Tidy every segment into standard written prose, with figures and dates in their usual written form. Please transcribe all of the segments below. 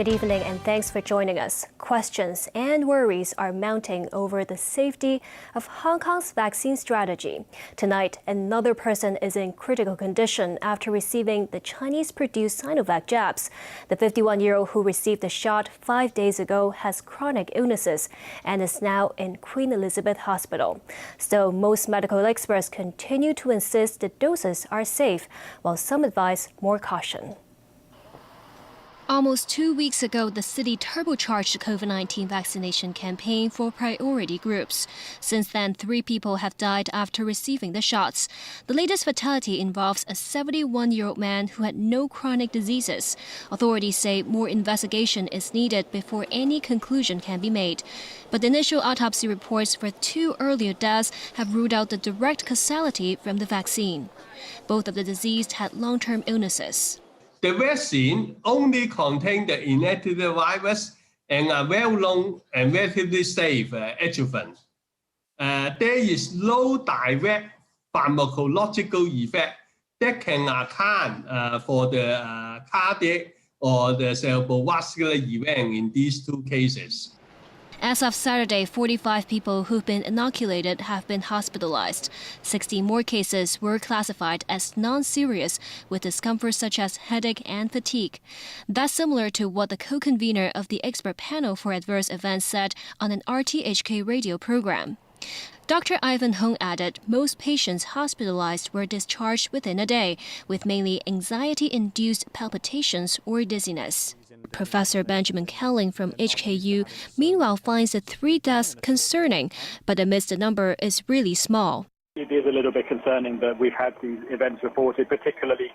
Good evening and thanks for joining us. Questions and worries are mounting over the safety of Hong Kong's vaccine strategy. Tonight, another person is in critical condition after receiving the Chinese-produced Sinovac jabs. The 51-year-old who received the shot 5 days ago has chronic illnesses and is now in Queen Elizabeth Hospital. Still, most medical experts continue to insist the doses are safe, while some advise more caution. Almost 2 weeks ago, the city turbocharged the COVID-19 vaccination campaign for priority groups. Since then, 3 people have died after receiving the shots. The latest fatality involves a 71-year-old man who had no chronic diseases. Authorities say more investigation is needed before any conclusion can be made. But the initial autopsy reports for 2 earlier deaths have ruled out the direct causality from the vaccine. Both of the deceased had long-term illnesses. The vaccine only contains the inactive virus and a well-known and relatively safe adjuvant. There is no direct pharmacological effect that can account for the cardiac or the cerebrovascular event in these 2 cases. As of Saturday, 45 people who've been inoculated have been hospitalized. 60 more cases were classified as non-serious, with discomfort such as headache and fatigue. That's similar to what the co-convener of the expert panel for adverse events said on an RTHK radio program. Dr. Ivan Hung added most patients hospitalized were discharged within a day, with mainly anxiety-induced palpitations or dizziness. Professor Benjamin Kelling from HKU meanwhile finds the 3 deaths concerning, but admits the number is really small. It is a little bit concerning that we've had these events reported, particularly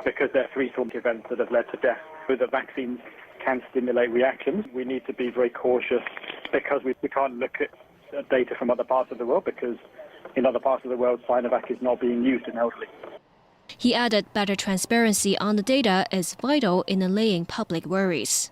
because they're 3 traumatic events that have led to death. The vaccines can stimulate reactions. We need to be very cautious because we can't look at data from other parts of the world, because in other parts of the world, Sinovac is not being used in elderly. He added better transparency on the data is vital in allaying public worries.